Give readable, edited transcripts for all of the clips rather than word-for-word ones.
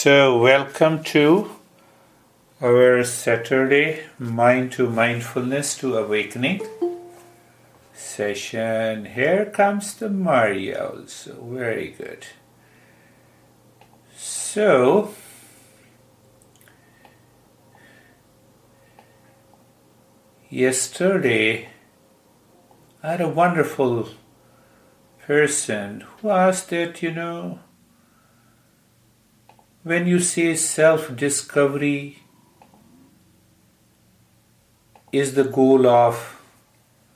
So, welcome to our Saturday Mind to Mindfulness to Awakening session. Here comes the Marios. Very good. So, yesterday I had a wonderful person who asked that, when you say self-discovery is the goal of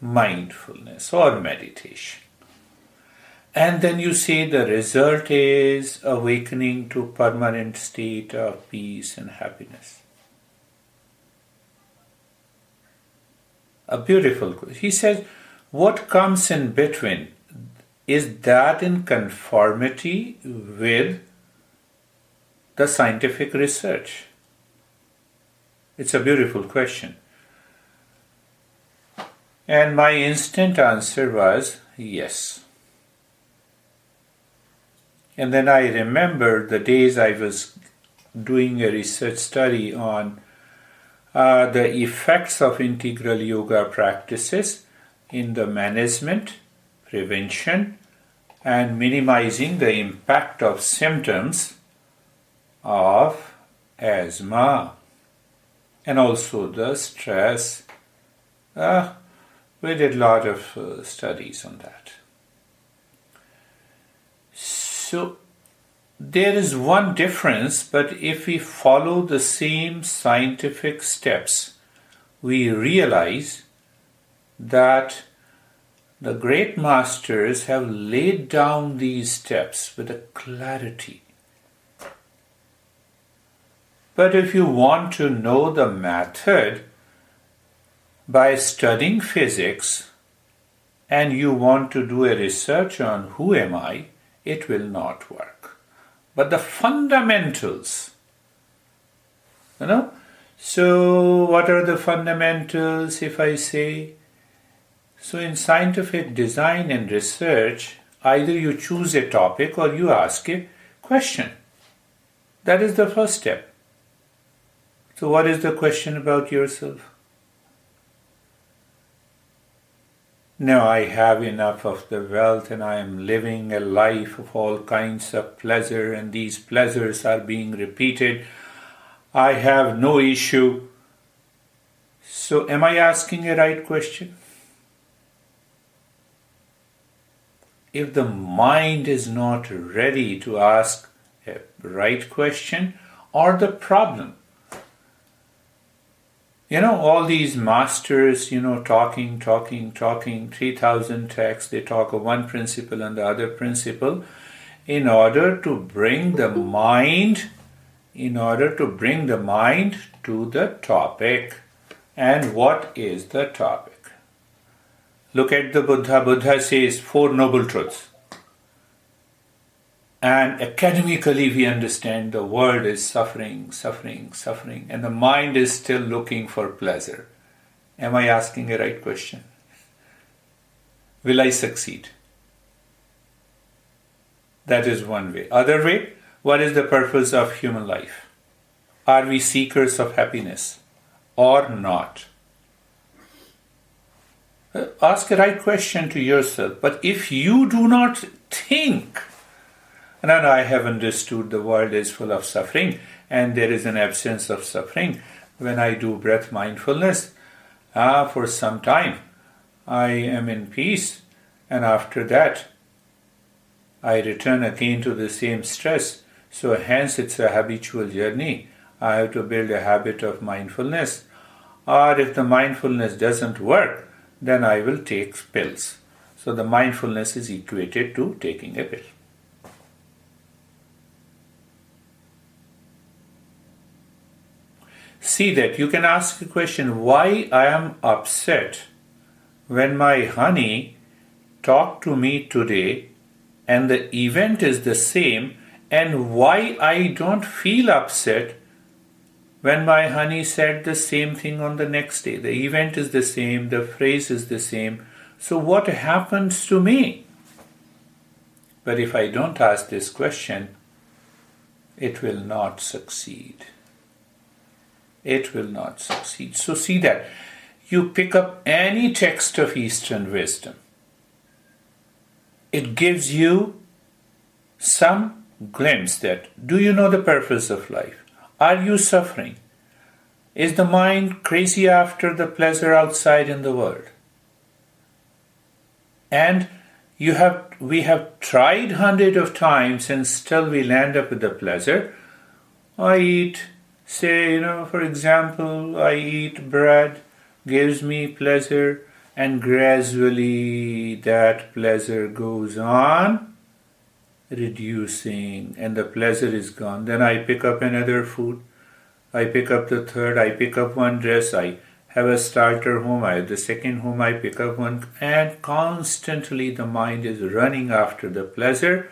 mindfulness or meditation, and then you say the result is awakening to permanent state of peace and happiness. A beautiful question. He says, what comes in between? Is that in conformity with the scientific research? It's a beautiful question. And my instant answer was yes. And then I remembered the days I was doing a research study on the effects of integral yoga practices in the management, prevention, and minimizing the impact of symptoms of asthma and also the stress. We did a lot of studies on that. So there is one difference, but if we follow the same scientific steps, we realize that the great masters have laid down these steps with a clarity. But if you want to know the method by studying physics and you want to do a research on who am I, it will not work. But the fundamentals, So what are the fundamentals if I say? So in scientific design and research, either you choose a topic or you ask a question. That is the first step. So what is the question about yourself? Now I have enough of the wealth and I am living a life of all kinds of pleasure and these pleasures are being repeated. I have no issue. So am I asking a right question? If the mind is not ready to ask a right question or the problem, all these masters, talking, 3,000 texts, they talk of one principle and the other principle in order to bring the mind to the topic. And what is the topic? Look at the Buddha. Buddha says 4 noble truths. And academically we understand the world is suffering, and the mind is still looking for pleasure. Am I asking a right question? Will I succeed? That is one way. Other way, what is the purpose of human life? Are we seekers of happiness or not? Ask a right question to yourself. But if you do not think, and I have understood the world is full of suffering and there is an absence of suffering. When I do breath mindfulness, for some time I am in peace, and after that I return again to the same stress. So hence it's a habitual journey. I have to build a habit of mindfulness. Or if the mindfulness doesn't work, then I will take pills. So the mindfulness is equated to taking a pill. See that you can ask a question, why I am upset when my honey talked to me today and the event is the same, and why I don't feel upset when my honey said the same thing on the next day. The event is the same, the phrase is the same. So what happens to me? But if I don't ask this question, it will not succeed. It will not succeed. So see that. You pick up any text of Eastern wisdom. It gives you some glimpse that, do you know the purpose of life? Are you suffering? Is the mind crazy after the pleasure outside in the world? And we have tried hundreds of times and still we land up with the pleasure. I eat, for example, I eat bread, gives me pleasure, and gradually that pleasure goes on reducing and the pleasure is gone. Then I pick up another food, I pick up the third, I pick up one dress, I have a starter home, I have the second home, I pick up one, and constantly the mind is running after the pleasure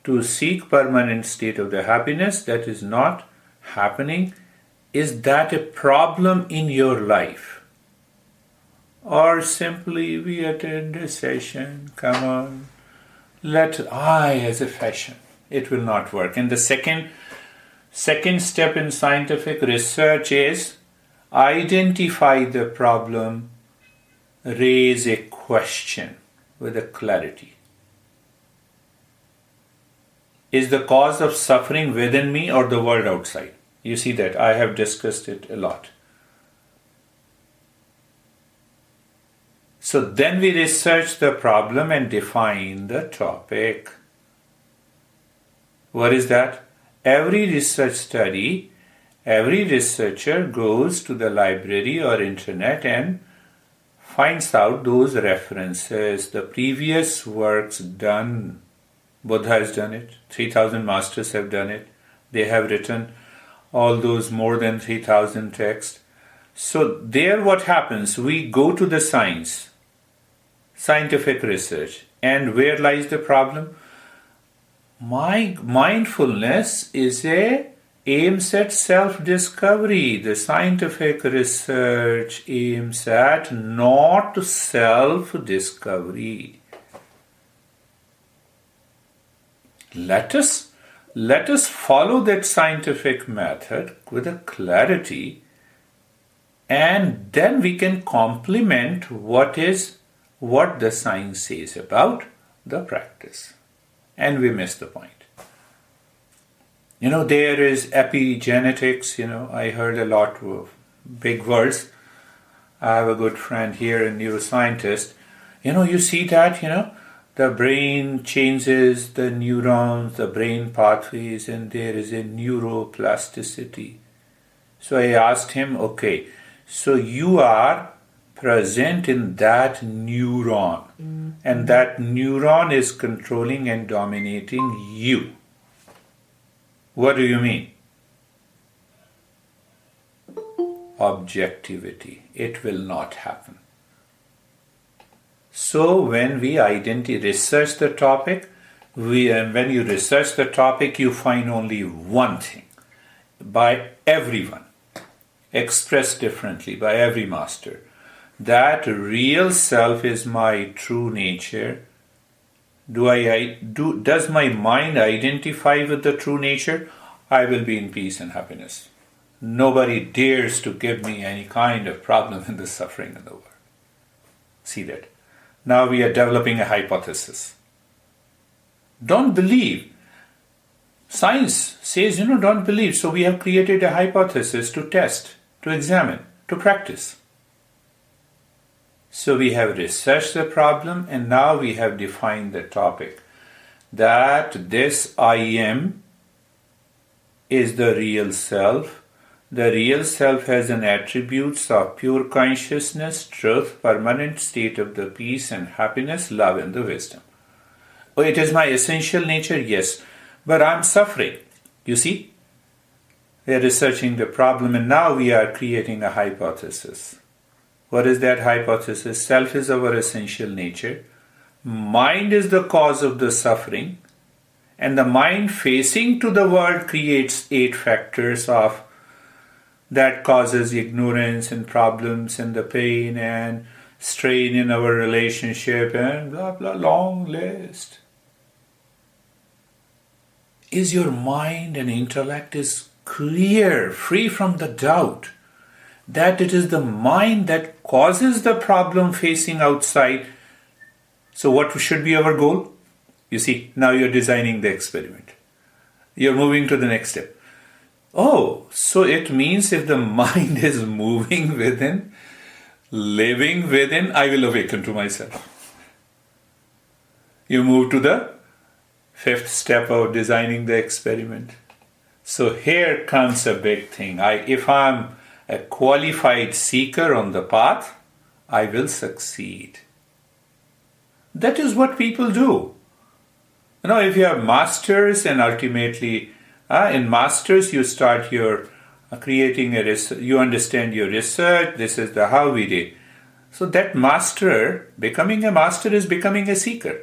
to seek permanent state of the happiness that is not happening. Is that a problem in your life? Or simply we attend a session, come on, let I as a fashion. It will not work. And the second step in scientific research is identify the problem, raise a question with a clarity. Is the cause of suffering within me or the world outside? You see that I have discussed it a lot. So then we research the problem and define the topic. What is that? Every research study, every researcher goes to the library or internet and finds out those references, the previous works done. Buddha has done it, 3,000 masters have done it. They have written all those more than 3,000 texts. So there what happens? We go to the scientific research. And where lies the problem? Mindfulness aims at self-discovery. The scientific research aims at not self-discovery. Let us follow that scientific method with a clarity, and then we can complement what the science says about the practice. And we miss the point. There is epigenetics, I heard a lot of big words. I have a good friend here, a neuroscientist. You see that, the brain changes the neurons, the brain pathways, and there is a neuroplasticity. So I asked him, okay, so you are present in that neuron, and that neuron is controlling and dominating you. What do you mean? Objectivity. It will not happen. So when we research the topic, when you research the topic, you find only one thing by everyone, expressed differently by every master. That real self is my true nature. Does my mind identify with the true nature? I will be in peace and happiness. Nobody dares to give me any kind of problem in the suffering in the world. See that? Now we are developing a hypothesis. Don't believe. Science says, don't believe. So we have created a hypothesis to test, to examine, to practice. So we have researched the problem and now we have defined the topic. That this I am is the real self. The real self has an attributes of pure consciousness, truth, permanent state of the peace and happiness, love and the wisdom. Oh, it is my essential nature, yes, but I'm suffering. You see? We are researching the problem and now we are creating a hypothesis. What is that hypothesis? Self is our essential nature. Mind is the cause of the suffering. And the mind facing to the world creates 8 factors of that causes ignorance and problems and the pain and strain in our relationship and blah, blah, long list. is your mind and intellect is clear, free from the doubt that it is the mind that causes the problem facing outside. So what should be our goal? You see, now you're designing the experiment. You're moving to the next step. Oh, so it means if the mind is moving within, living within, I will awaken to myself. You move to the fifth step of designing the experiment. So here comes a big thing. If I'm a qualified seeker on the path, I will succeed. That is what people do. If you have masters and ultimately in masters you start your creating a research, you understand your research, this is the how we did. So that master, becoming a master is becoming a seeker.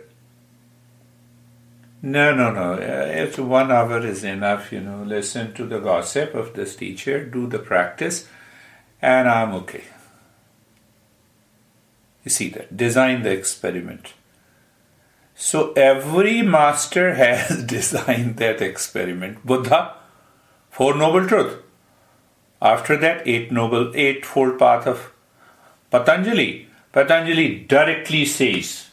No. If 1 hour is enough, listen to the gossip of this teacher, do the practice, and I'm okay. You see that? Design the experiment. So every master has designed that experiment. Buddha, 4 noble truths. After that, eightfold path of Patanjali. Patanjali directly says,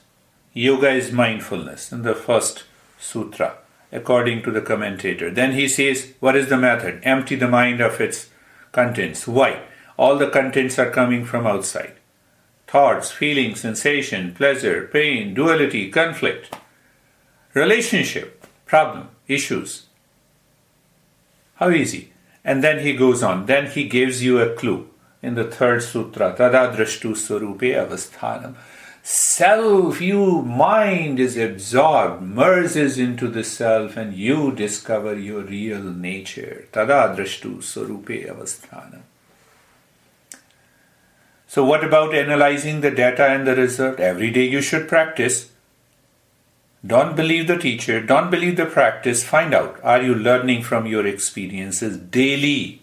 yoga is mindfulness in the first sutra, according to the commentator. Then he says, what is the method? Empty the mind of its contents. Why? All the contents are coming from outside. Thoughts, feelings, sensation, pleasure, pain, duality, conflict, relationship, problem, issues. How easy. And then he goes on. Then he gives you a clue in the third sutra, Tada Drashtu Swarupe Avasthanam. Self, mind is absorbed, merges into the self, and you discover your real nature. Tada Drashtu Swarupe Avasthanam. So what about analyzing the data and the result? Every day you should practice. Don't believe the teacher, don't believe the practice. Find out, are you learning from your experiences daily?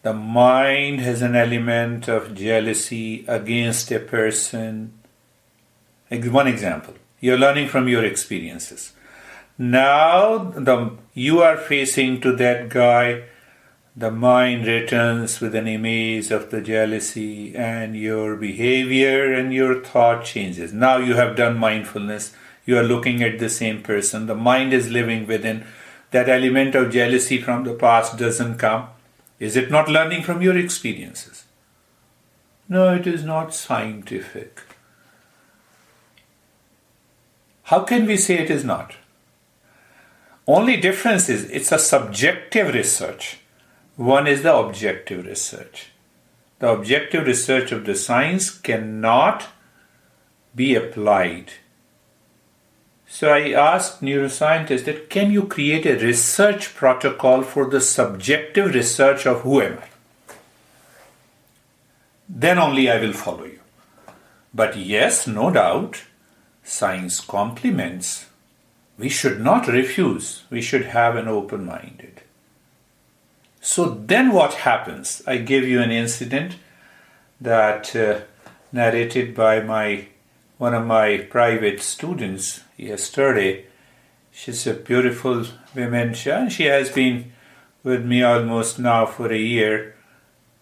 The mind has an element of jealousy against a person. One example, you're learning from your experiences. Now you are facing to that guy. The mind returns with an image of the jealousy and your behavior and your thought changes. Now you have done mindfulness. You are looking at the same person. The mind is living within. That element of jealousy from the past doesn't come. Is it not learning from your experiences? No, it is not scientific. How can we say it is not? Only difference is it's a subjective research. One is the objective research. The objective research of the science cannot be applied. So I asked neuroscientists that can you create a research protocol for the subjective research of who am I? Then only I will follow you. But yes, no doubt, science complements. We should not refuse. We should have an open-minded. So then what happens? I gave you an incident that narrated by one of my private students yesterday. She's a beautiful woman. She has been with me almost now for a year.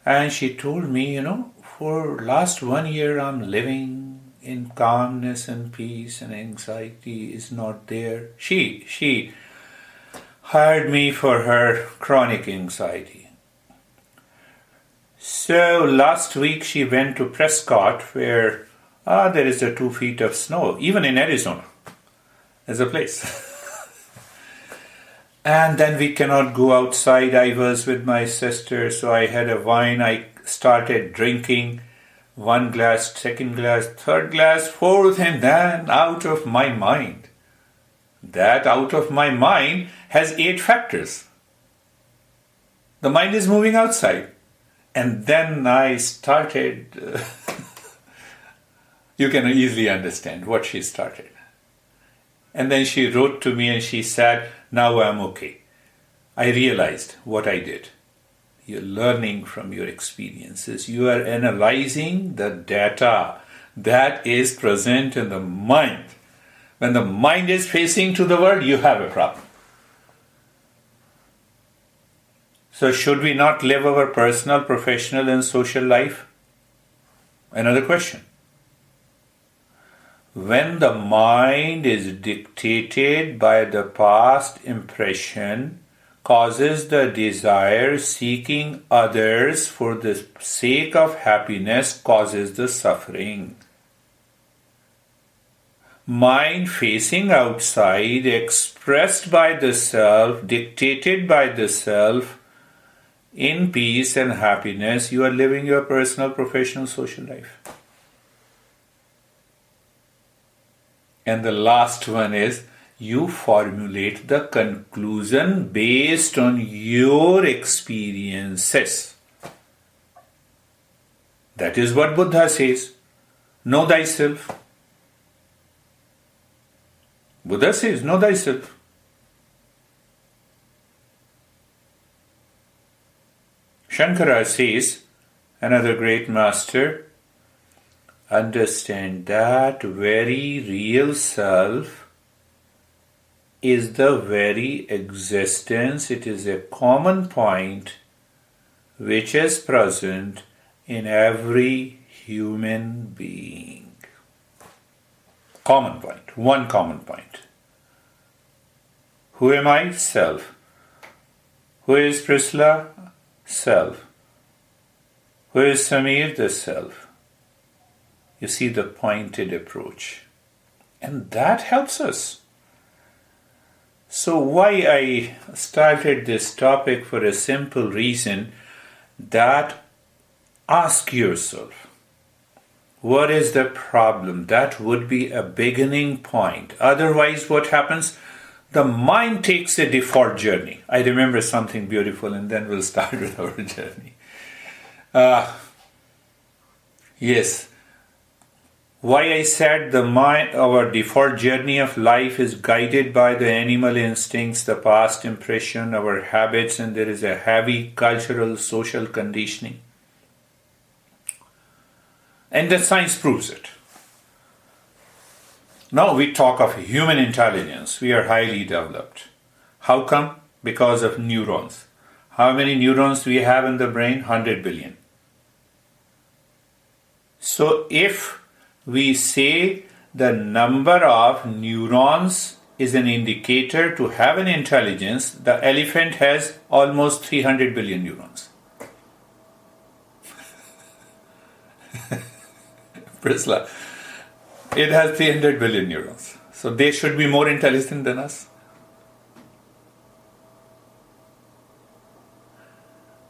And she told me, for last 1 year I'm living in calmness and peace and anxiety is not there. She hired me for her chronic anxiety. So last week she went to Prescott where there is a 2 feet of snow, even in Arizona. There's a place. And then we cannot go outside. I was with my sister, so I had a wine. I started drinking 1 glass, 2nd glass, 3rd glass, 4th, and then out of my mind. That out of my mind has 8 factors. The mind is moving outside. And then I started, you can easily understand what she started. And then she wrote to me and she said, now I'm okay. I realized what I did. You're learning from your experiences. You are analyzing the data that is present in the mind. When the mind is facing to the world, you have a problem. So should we not live our personal, professional and social life? Another question. When the mind is dictated by the past impression, causes the desire seeking others for the sake of happiness, causes the suffering. Mind facing outside, expressed by the self, dictated by the self, in peace and happiness, you are living your personal, professional, social life. And the last one is, you formulate the conclusion based on your experiences. That is what Buddha says. Know thyself. Buddha says, know thyself. Shankara says, another great master, understand that very real self is the very existence. It is a common point which is present in every human being. Common point, one common point. Who am I? Self. Who is Priscilla? Self. Who is Samir? The self. You see the pointed approach. And that helps us. So why I started this topic for a simple reason, that ask yourself, what is the problem? That would be a beginning point. Otherwise, what happens? The mind takes a default journey. I remember something beautiful, and then we'll start with our journey. Yes. Why I said the mind, our default journey of life is guided by the animal instincts, the past impression, our habits, and there is a heavy cultural, social conditioning. And the science proves it. Now we talk of human intelligence. We are highly developed. How come? Because of neurons. How many neurons do we have in the brain? 100 billion. So if we say the number of neurons is an indicator to have an intelligence, the elephant has almost 300 billion neurons. Priscilla, it has 300 billion neurons. So they should be more intelligent than us.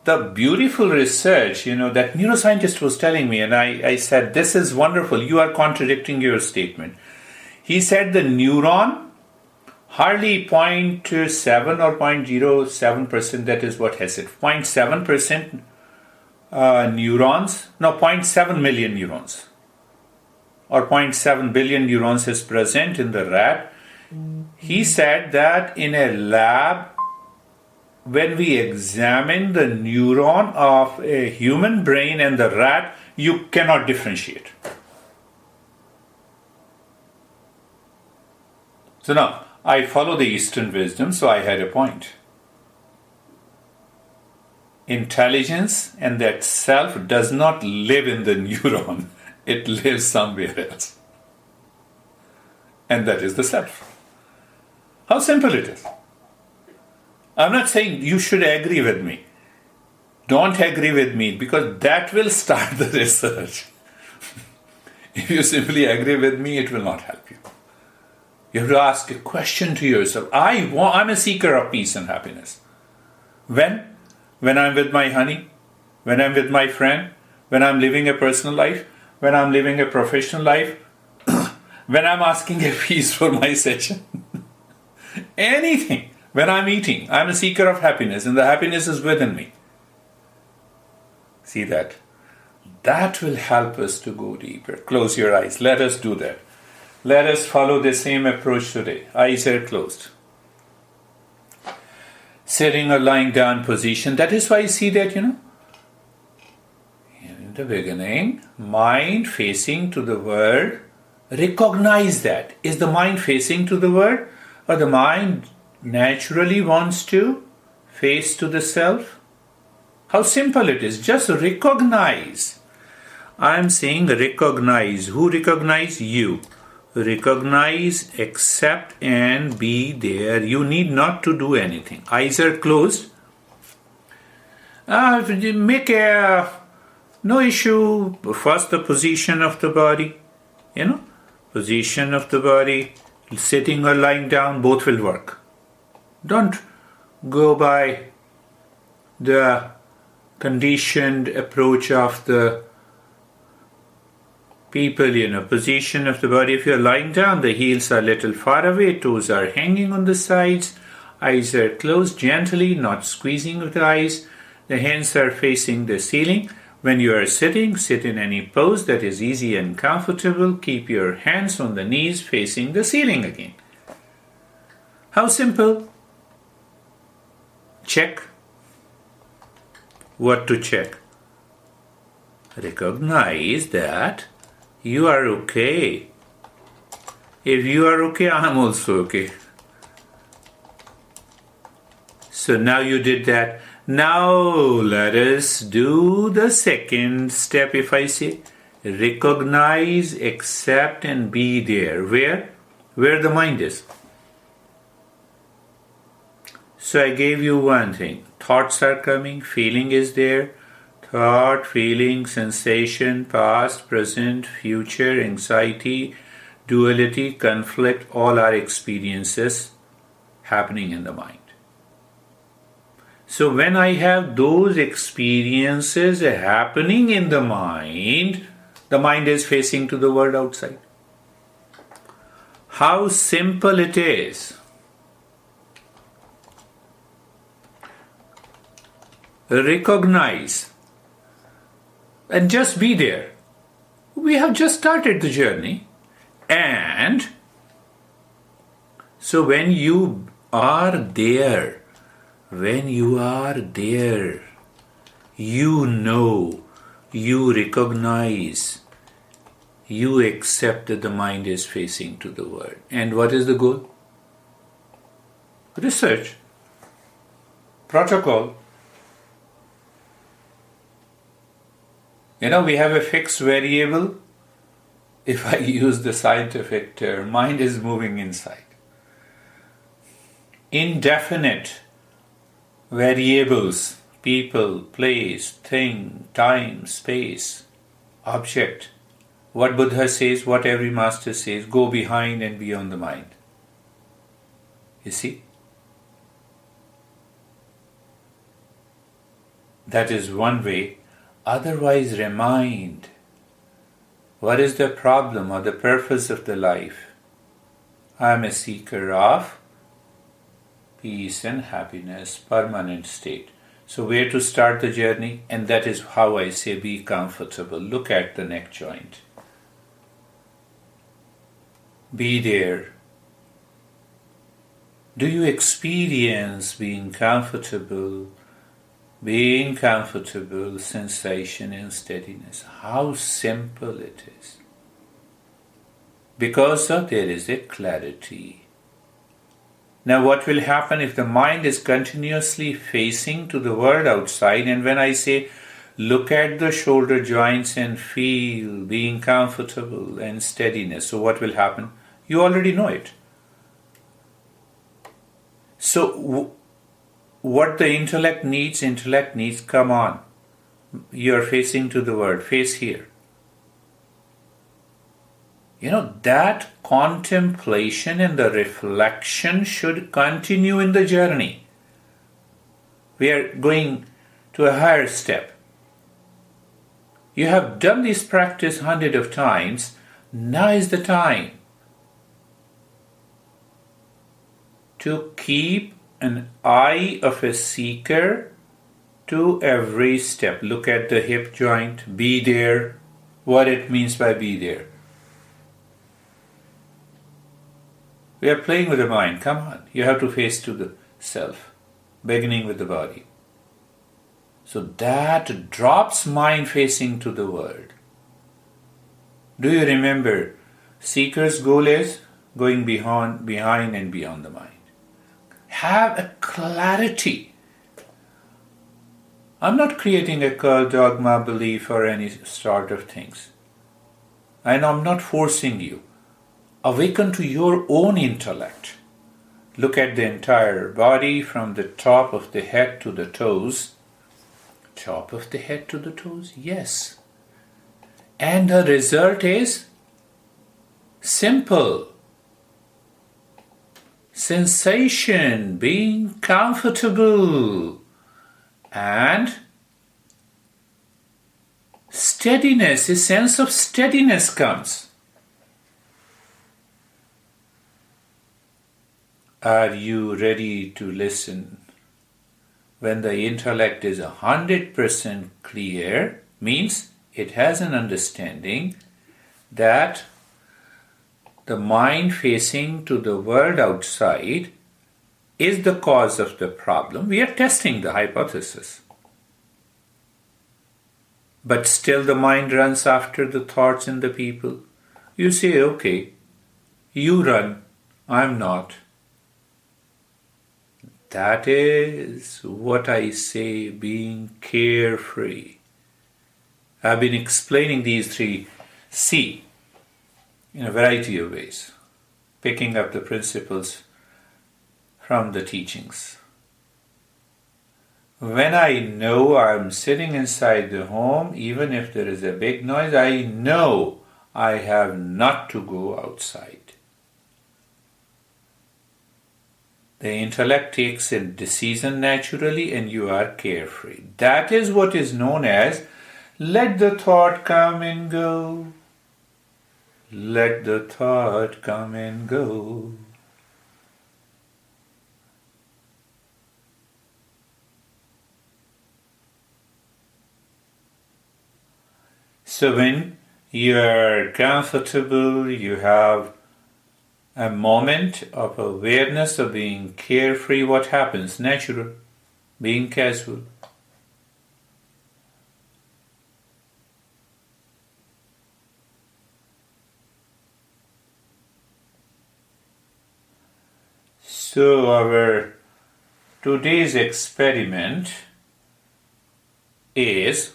The beautiful research, that neuroscientist was telling me, and I said, this is wonderful, you are contradicting your statement. He said the neuron, hardly 0.7 or 0.07%, that is what he said, 0.7% neurons, no, 0.7 million neurons, or 0.7 billion neurons is present in the rat. He said that in a lab, when we examine the neuron of a human brain and the rat, you cannot differentiate. So now, I follow the Eastern wisdom, so I had a point. Intelligence and that self does not live in the neuron. It lives somewhere else. And that is the self. How simple it is. I'm not saying you should agree with me. Don't agree with me, because that will start the research. If you simply agree with me, it will not help you. You have to ask a question to yourself. I'm a seeker of peace and happiness. When? When I'm with my honey, when I'm with my friend, when I'm living a personal life, when I'm living a professional life, when I'm asking a piece for my session. Anything. When I'm eating, I'm a seeker of happiness, and the happiness is within me. See that? That will help us to go deeper. Close your eyes. Let us do that. Let us follow the same approach today. Eyes are closed. Sitting or lying down position. That is why you see that, in the beginning, mind facing to the world, Recognize that. Is the mind facing to the world, or the mind naturally wants to face to the self? How simple it is. Just recognize. I am saying recognize. Who recognize? You. Recognize, accept, and be there. You need not to do anything. Eyes are closed. Make no issue. First, the position of the body. Position of the body, sitting or lying down, both will work. Don't go by the conditioned approach of the people, position of the body. If you're lying down, the heels are a little far away, toes are hanging on the sides, eyes are closed gently, not squeezing with the eyes. The hands are facing the ceiling. When you are sitting, sit in any pose that is easy and comfortable. Keep your hands on the knees facing the ceiling again. How simple. Check. What to check? Recognize that you are okay. If you are okay, I am also okay. So now you did that. Now let us do the second step. If I say recognize, accept, and be there. Where? Where the mind is. So I gave you one thing. Thoughts are coming, feeling is there. Thought, feeling, sensation, past, present, future, anxiety, duality, conflict, all are experiences happening in the mind. So when I have those experiences happening in the mind is facing to the world outside. How simple it is. Recognize and just be there. We have just started the journey, and so when you are there, you know, you recognize, you accept that the mind is facing to the world. And what is the goal? Research, protocol. We have a fixed variable. If I use the scientific term, mind is moving inside. Indefinite variables, people, place, thing, time, space, object. What Buddha says, what every master says, go behind and beyond the mind. You see? That is one way. Otherwise, remind, what is the problem or the purpose of the life? I am a seeker of peace and happiness, permanent state. So where to start the journey? And that is how I say be comfortable. Look at the neck joint. Be there. Do you experience being comfortable? Being comfortable, sensation and steadiness. How simple it is. Because there is a clarity. Now what will happen if the mind is continuously facing to the world outside, and when I say look at the shoulder joints and feel being comfortable and steadiness, so what will happen? You already know it. So what the intellect needs, come on. You are facing to the world, face here. That contemplation and the reflection should continue in the journey. We are going to a higher step. You have done this practice hundreds of times. Now is the time to keep an eye of a seeker to every step. Look at the hip joint, be there. What it means by be there. We are playing with the mind. Come on, you have to face to the self, beginning with the body. So that drops mind facing to the world. Do you remember Seeker's goal is going behind and beyond the mind. Have a clarity. I'm not creating a cult, dogma, belief, or any sort of things. And I'm not forcing you. Awaken to your own intellect. Look at the entire body from the top of the head to the toes. Top of the head to the toes? Yes. And the result is simple. Sensation, being comfortable, and steadiness, a sense of steadiness comes. Are you ready to listen? When the intellect is 100% clear, means it has an understanding that the mind facing to the world outside is the cause of the problem. We are testing the hypothesis. But still the mind runs after the thoughts in the people. You say, okay, you run, I'm not. That is what I say being carefree. I've been explaining these three C in a variety of ways, picking up the principles from the teachings. When I know I'm sitting inside the home, even if there is a big noise, I know I have not to go outside. The intellect takes a decision naturally and you are carefree. That is what is known as let the thought come and go. Let the thought come and go. So when you are comfortable, you have a moment of awareness of being carefree, what happens? Natural, being casual. So our today's experiment is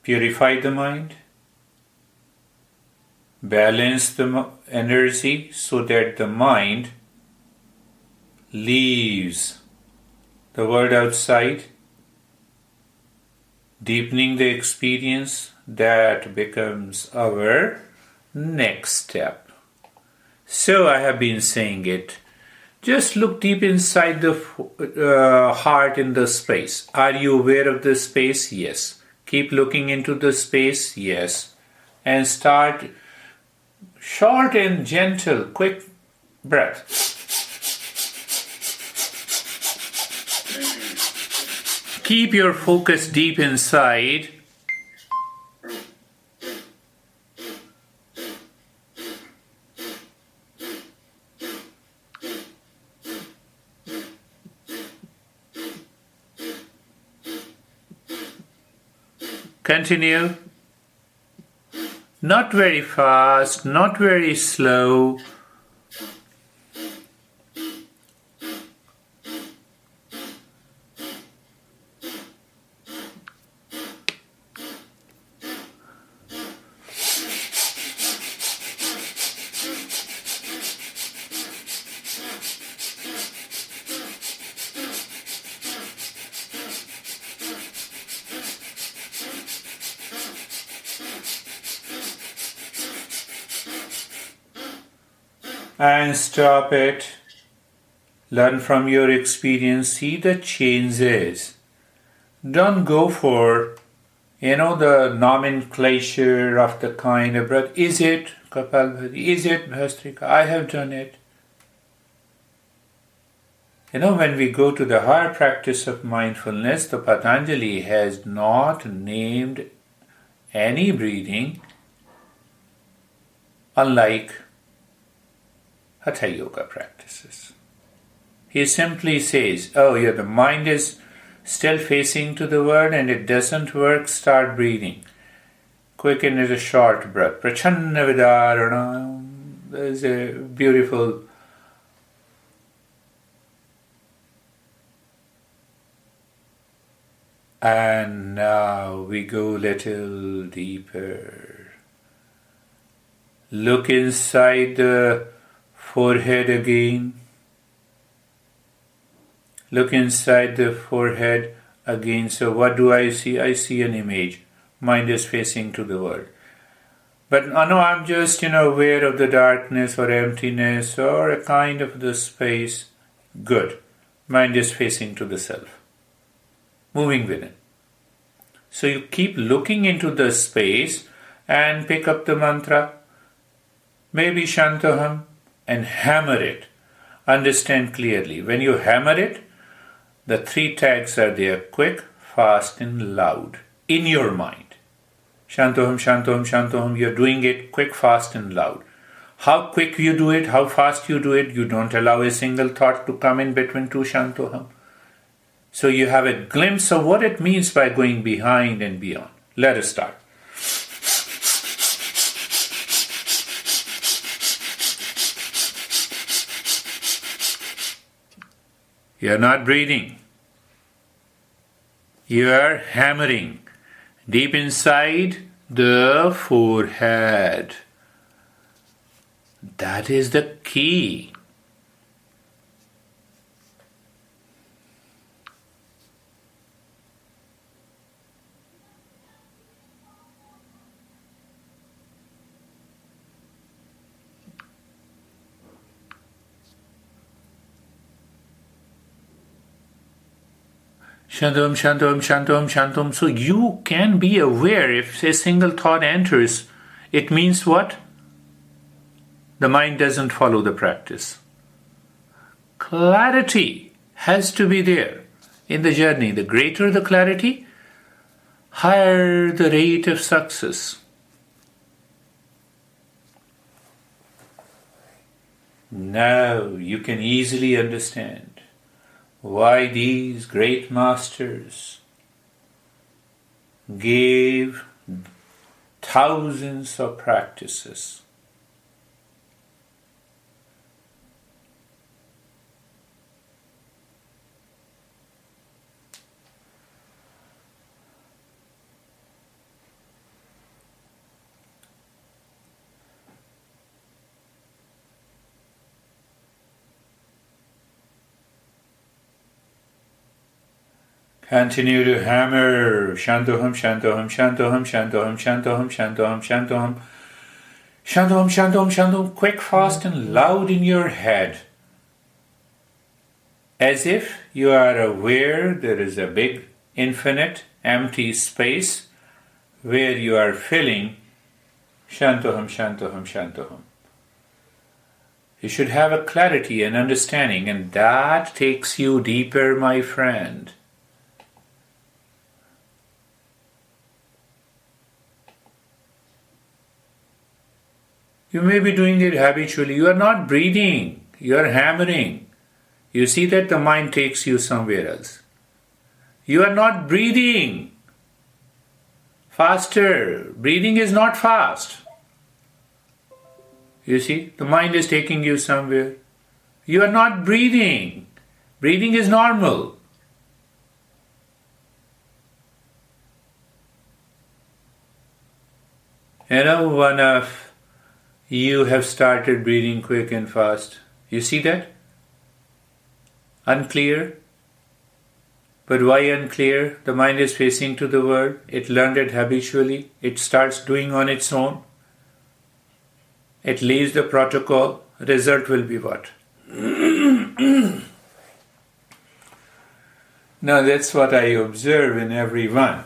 purify the mind, balance the energy so that the mind leaves the world outside, deepening the experience. That becomes our next step. So I have been saying it. Just look deep inside the heart in the space. Are you aware of the space? Yes. Keep looking into the space? Yes. And start short and gentle, quick breath. Keep your focus deep inside. Continue. Not very fast, not very slow. And stop it. Learn from your experience. See the changes. Don't go for, the nomenclature of the kind of breath. Is it Kapalbhati? Is it Bhastrika? I have done it. When we go to the higher practice of mindfulness, the Patanjali has not named any breathing unlike Hatha Yoga practices. He simply says, the mind is still facing to the world and it doesn't work, start breathing. quick and is a short breath. Prachanna vidaranam. There's a beautiful and now we go little deeper. Look inside the forehead again. Look inside the forehead again. So what do I see? I see an image. Mind is facing to the world. But no, I'm just, aware of the darkness or emptiness or a kind of the space. Good. Mind is facing to the self. Moving within. So you keep looking into the space and pick up the mantra. Maybe Shantaham and hammer it. Understand clearly. When you hammer it, the 3 tags are there: quick, fast, and loud in your mind. Shantaham, Shantaham, Shantaham. You're doing it quick, fast, and loud. How quick you do it, how fast you do it, you don't allow a single thought to come in between 2 Shantaham. So you have a glimpse of what it means by going behind and beyond. Let us start. You're not breathing. You are hammering deep inside the forehead. That is the key. Shantam, Shantam, Shantam, Shantam. So you can be aware if a single thought enters, it means what? The mind doesn't follow the practice. Clarity has to be there in the journey. The greater the clarity, higher the rate of success. Now you can easily understand why these great masters gave thousands of practices. Continue to hammer. Shantoham, Shantoham, Shantoham, Shantoham, Shantoham, Shantoham, Shantoham. Shantoham, Shantoham, Shantoham. Quick, fast and loud in your head. As if you are aware there is a big, infinite, empty space where you are filling Shantoham, Shantoham, Shantoham. You should have a clarity and understanding, and that takes you deeper, my friend. You may be doing it habitually. You are not breathing. You are hammering. You see that the mind takes you somewhere else. You are not breathing. Faster. Breathing is not fast. You see, the mind is taking you somewhere. You are not breathing. Breathing is normal. One of you have started breathing quick and fast. You see that? Unclear? But why unclear? The mind is facing to the world. It learned it habitually. It starts doing on its own. It leaves the protocol. Result will be what? Now that's what I observe in everyone.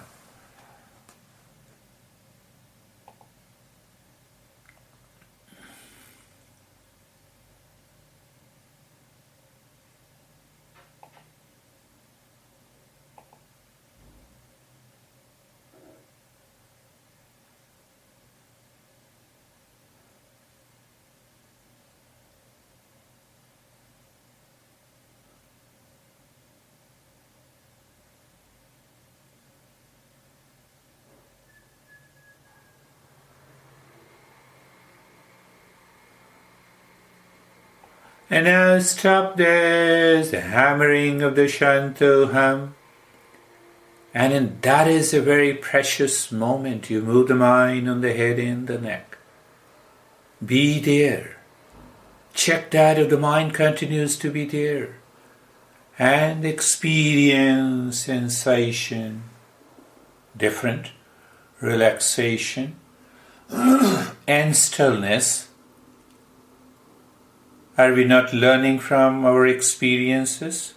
And now stop this, the hammering of the Shantoham. And that is a very precious moment. You move the mind on the head and the neck. Be there. Check that if the mind continues to be there. And experience sensation, different, relaxation, and stillness. Are we not learning from our experiences?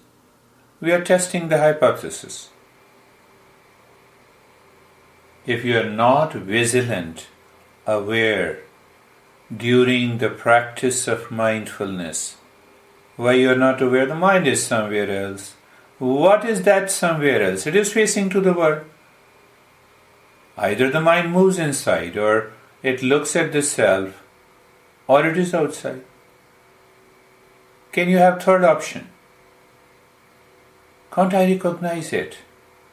We are testing the hypothesis. If you are not vigilant, aware, during the practice of mindfulness, why you are not aware? The mind is somewhere else. What is that somewhere else? It is facing to the world. Either the mind moves inside, or it looks at the self, or it is outside. Can you have third option? Can't I recognize it?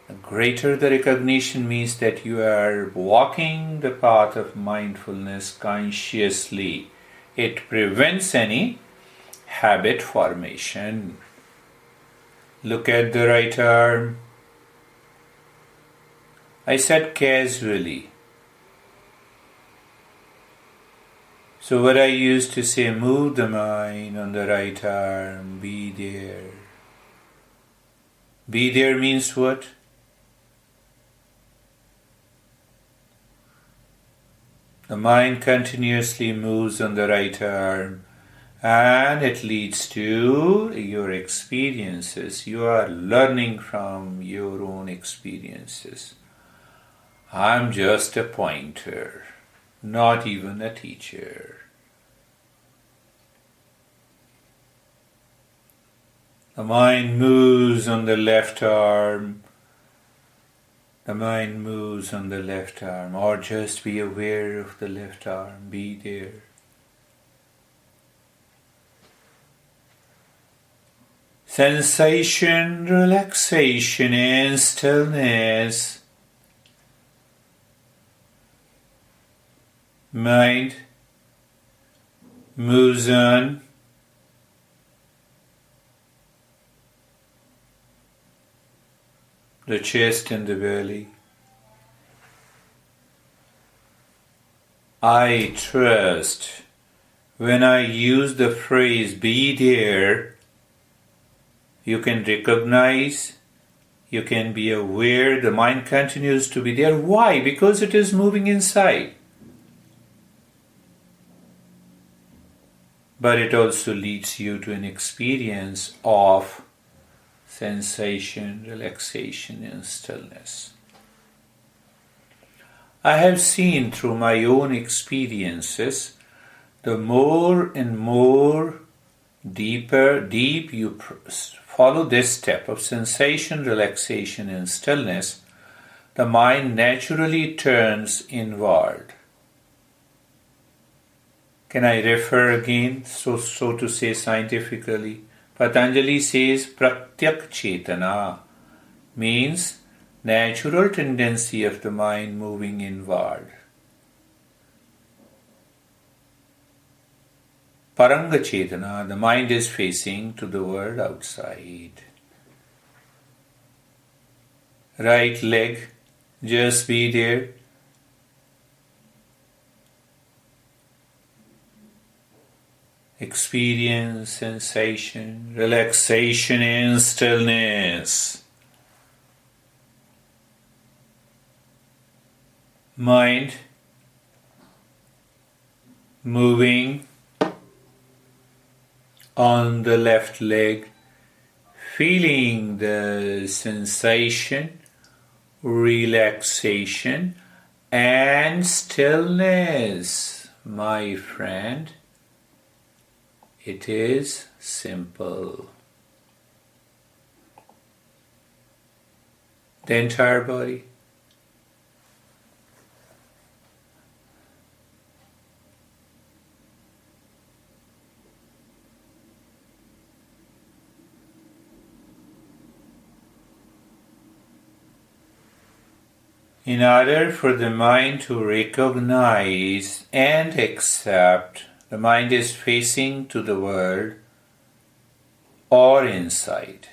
The greater the recognition means that you are walking the path of mindfulness consciously. It prevents any habit formation. Look at the right arm. I said casually. So what I used to say, move the mind on the right arm, be there. Be there means what? The mind continuously moves on the right arm, and it leads to your experiences. You are learning from your own experiences. I'm just a pointer, not even a teacher. The mind moves on the left arm. The mind moves on the left arm, or just be aware of the left arm, be there. Sensation, relaxation, and stillness. Mind moves on. The chest and the belly. I trust when I use the phrase be there, you can recognize, you can be aware, the mind continues to be there. Why? Because it is moving inside. But it also leads you to an experience of sensation, relaxation, and stillness. I have seen through my own experiences, the more and more deep you follow this step of sensation, relaxation, and stillness, the mind naturally turns inward. Can I refer again, so to say scientifically? Patanjali says pratyak chetana means natural tendency of the mind moving inward. Paranga chetana, the mind is facing to the world outside. Right leg, just be there. Experience sensation, relaxation, and stillness. Mind moving on the left leg, feeling the sensation, relaxation, and stillness, my friend. It is simple. The entire body. In order for the mind to recognize and accept, the mind is facing to the world or inside.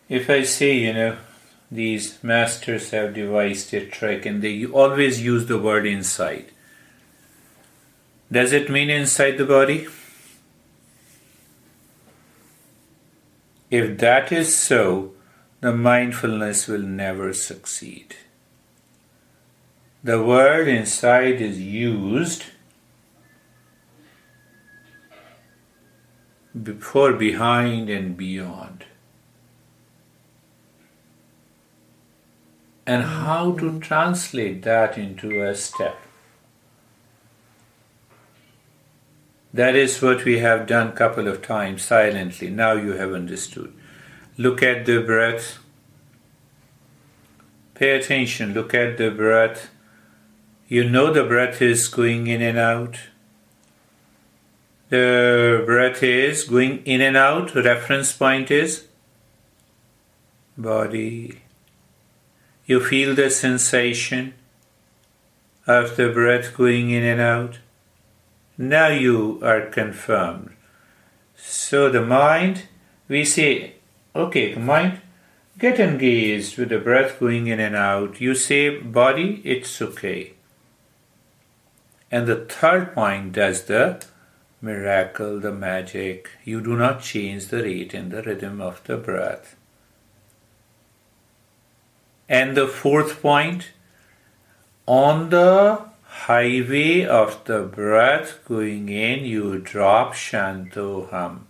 If I say, these masters have devised a trick and they always use the word inside, does it mean inside the body? If that is so, the mindfulness will never succeed. The word inside is used before, behind, and beyond. And how to translate that into a step? That is what we have done a couple of times silently. Now you have understood. Look at the breath. Pay attention. Look at the breath. You know the breath is going in and out. The breath is going in and out. Reference point is body. You feel the sensation of the breath going in and out. Now you are confirmed. So the mind, we say, okay, mind, get engaged with the breath going in and out. You say, body, it's okay. And the third point does the miracle, the magic. You do not change the rate and the rhythm of the breath. And the fourth point, on the highway of the breath going in, you drop Shantoham.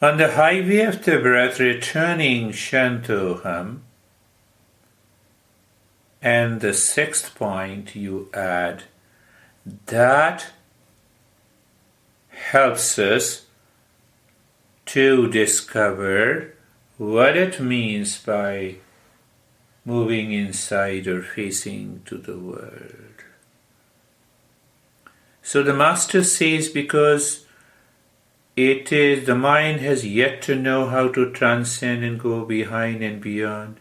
On the highway of the breath returning Shantoham. And the sixth point you add, that helps us to discover what it means by moving inside or facing to the world. So the Master says, because it is the mind has yet to know how to transcend and go behind and beyond.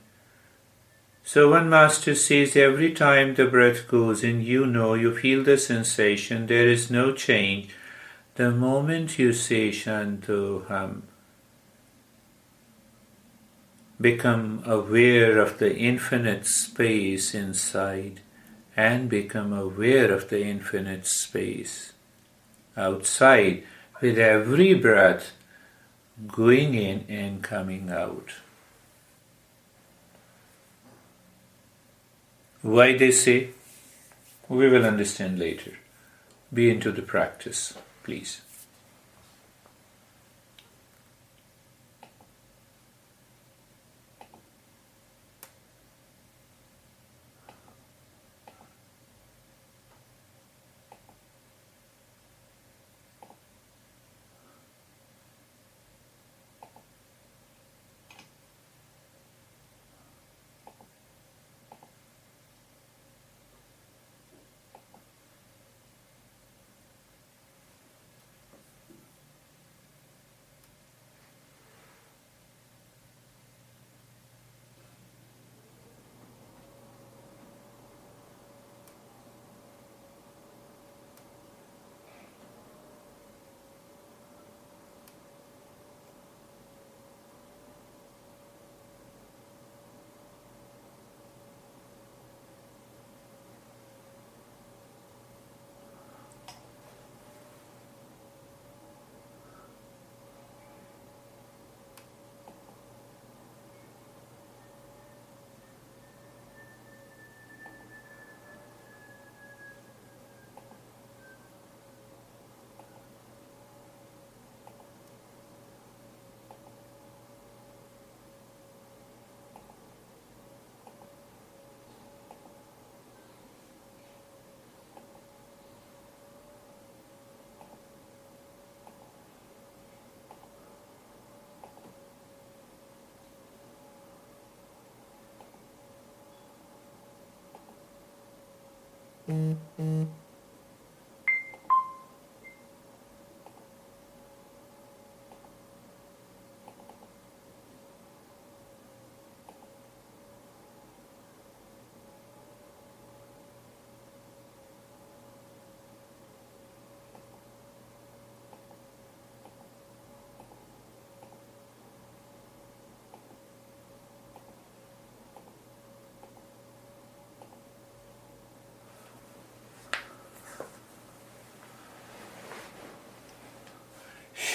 So one Master says, every time the breath goes in, you feel the sensation, there is no change. The moment you say Shantoham, become aware of the infinite space inside and become aware of the infinite space outside with every breath going in and coming out. Why they say? We will understand later. Be into the practice, please.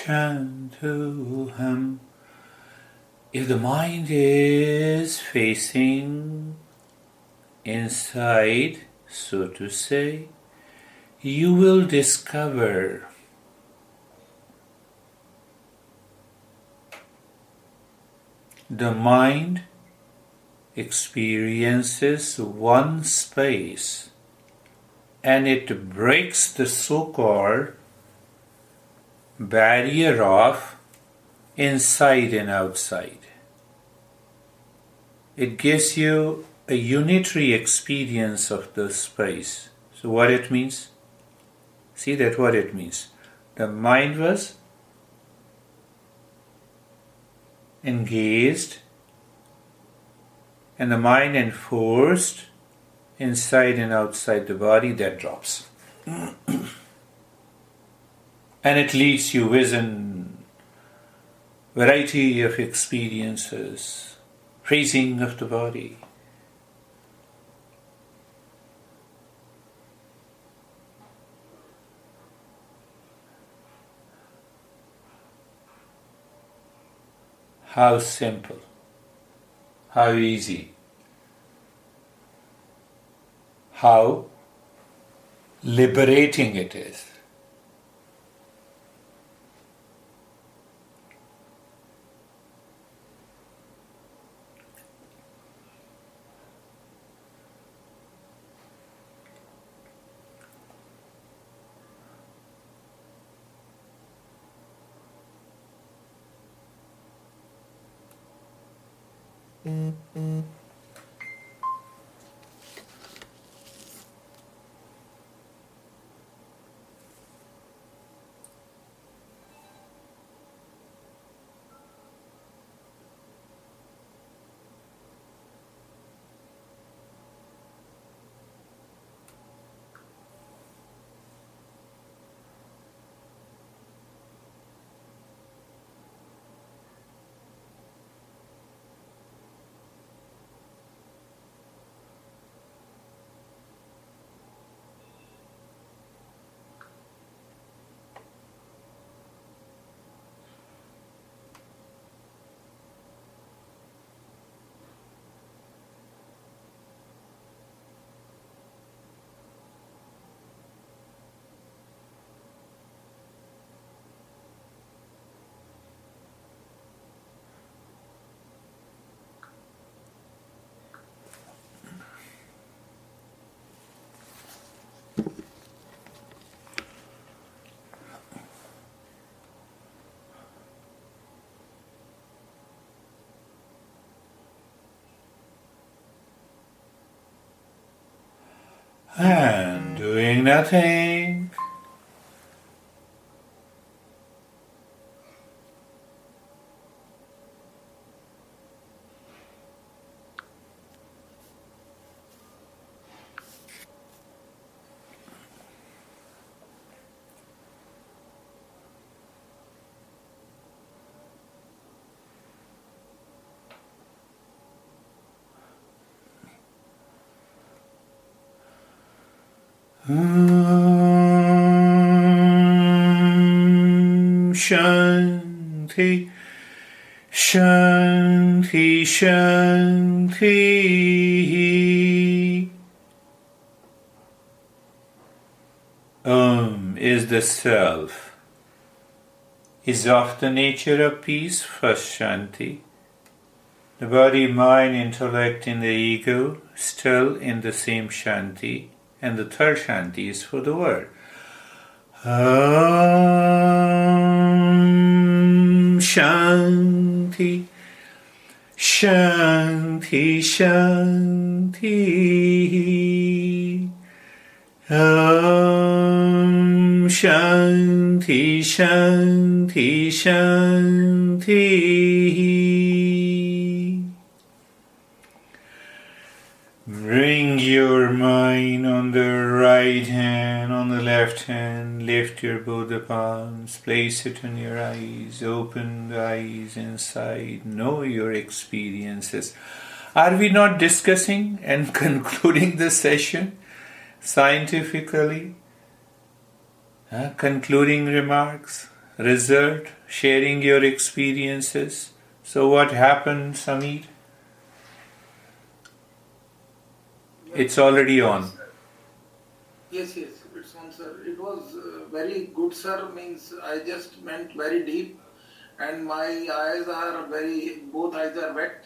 Shantuham. If the mind is facing inside, so to say, you will discover the mind experiences one space and it breaks the so-called barrier of inside and outside. It gives you a unitary experience of the space. So what it means? See that what it means. The mind was engaged and the mind enforced inside and outside the body, that drops. And it leads you within variety of experiences, freezing of the body. How simple, how easy, how liberating it is. And doing nothing. Shanti, Shanti, Shanti. Is the self, is of the nature of peace, first Shanti. The body, mind, intellect in the ego, still in the same Shanti. And the third Shanti is for the world. Shanti, Shanti, Shanti. Shanti, Shanti, Shanti. Bring your mind on the right hand, on the left hand, lift your both the palms, place it on your eyes, open the eyes inside, know your experiences. Are we not discussing and concluding the session scientifically? Concluding remarks? result, sharing your experiences. So what happened, Samir? It's already on. Yes, it's on, sir. It was very good, sir. Means I just went very deep, and my eyes are both eyes are wet,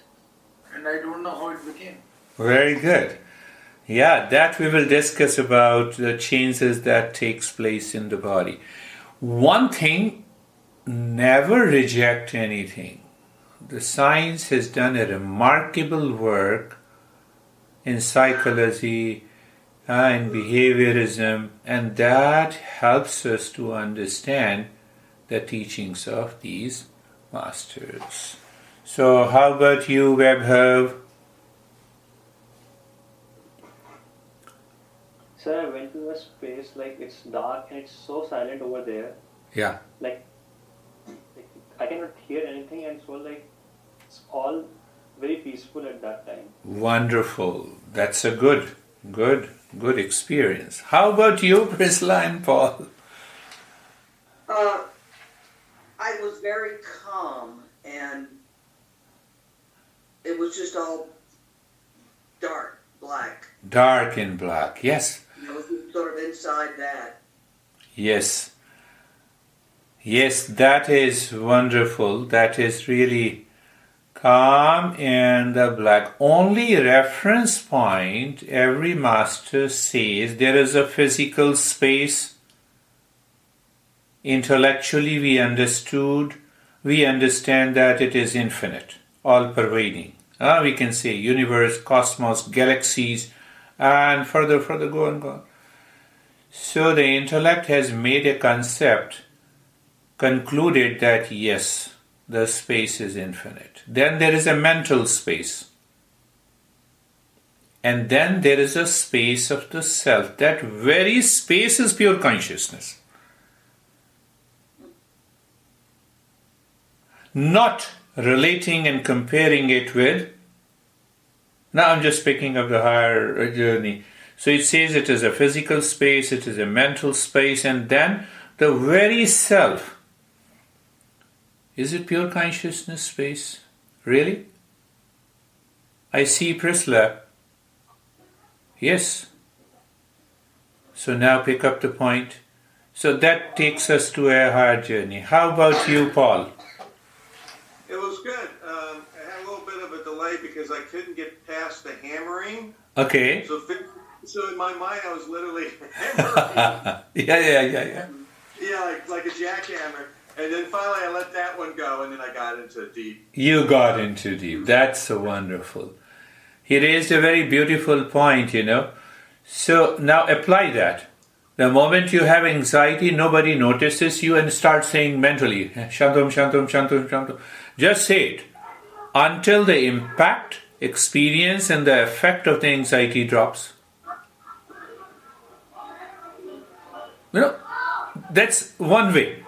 and I don't know how it became. Very good. Yeah, that we will discuss about the changes that takes place in the body. One thing, never reject anything. The science has done a remarkable work in psychology and behaviorism, and that helps us to understand the teachings of these masters. So, how about you, Webherb? Sir, I went to a space like it's dark and it's so silent over there. Yeah. Like I cannot hear anything, and so it's all very peaceful at that time. Wonderful. That's a good experience. How about you, Priscilla and Paul? I was very calm, and it was just all dark, black. Dark and black, yes. You know, sort of inside that. Yes. Yes, that is wonderful. That is really calm and the black. Only reference point every master says there is a physical space. Intellectually we understand that it is infinite, all pervading. We can say universe, cosmos, galaxies, and further go on. So the intellect has made a concept, concluded that yes, the space is infinite. Then there is a mental space. And then there is a space of the self. That very space is pure consciousness. Not relating and comparing it with. Now I'm just picking up the higher journey. So it says it is a physical space, it is a mental space, and then the very self. Is it pure consciousness space? Really? I see Priscilla. Yes. So now pick up the point. So that takes us to a higher journey. How about you, Paul? It was good. I had a little bit of a delay because I couldn't get past the hammering. Okay. So in my mind, I was literally hammering. Yeah. Yeah, like a jackhammer. And then finally, I let that one go, and then I got into deep. You got into deep. That's so wonderful. He raised a very beautiful point, So now apply that. The moment you have anxiety, nobody notices you and start saying mentally, Shantam, Shantam, Shantam, Shantam. Just say it until the impact, experience, and the effect of the anxiety drops. That's one way.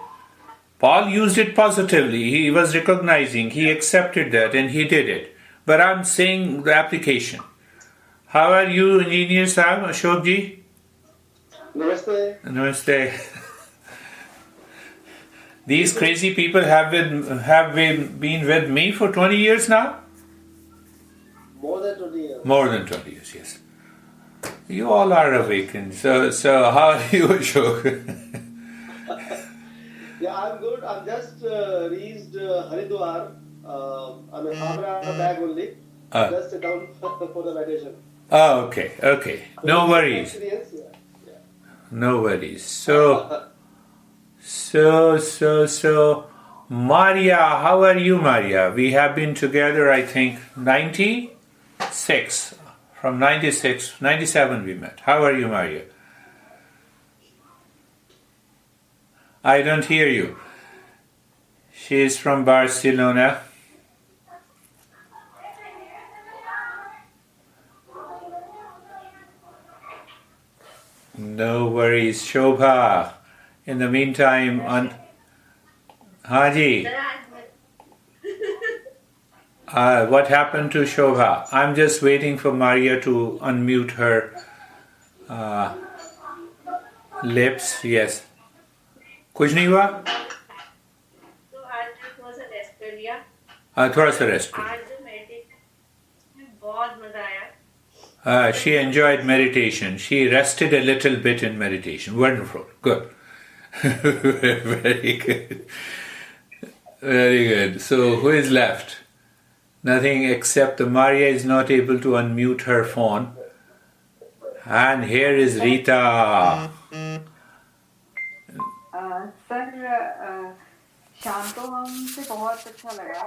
Paul used it positively. He was recognizing, he accepted that, and he did it. But I'm saying the application. How are you, Engineer Saab, Ashok ji? Namaste. Namaste. These crazy people have been with me for 20 years now? More than 20 years. More than 20 years, yes. You all are awakened. So how are you, Ashok? Yeah, I'm good. I've just reached Haridwar. I'm in Agra bag only. Just down for the meditation. Oh, okay. No worries. No worries. So, Maria, how are you, Maria? We have been together, I think, 96. From 96, 97 we met. How are you, Maria? I don't hear you. She is from Barcelona. No worries, Shobha. In the meantime, Haji. What happened to Shobha? I'm just waiting for Maria to unmute her lips. Yes. कुछ नहीं हुआ? थोड़ा सा rest करो. आज जो meditation में बहुत मजा आया. She enjoyed meditation. She rested a little bit in meditation. Wonderful. Good. Very good. Very good. So who is left? Nothing except the Maria is not able to unmute her phone. And here is Rita. Sir Shanto हमसे बहुत अच्छा लगा.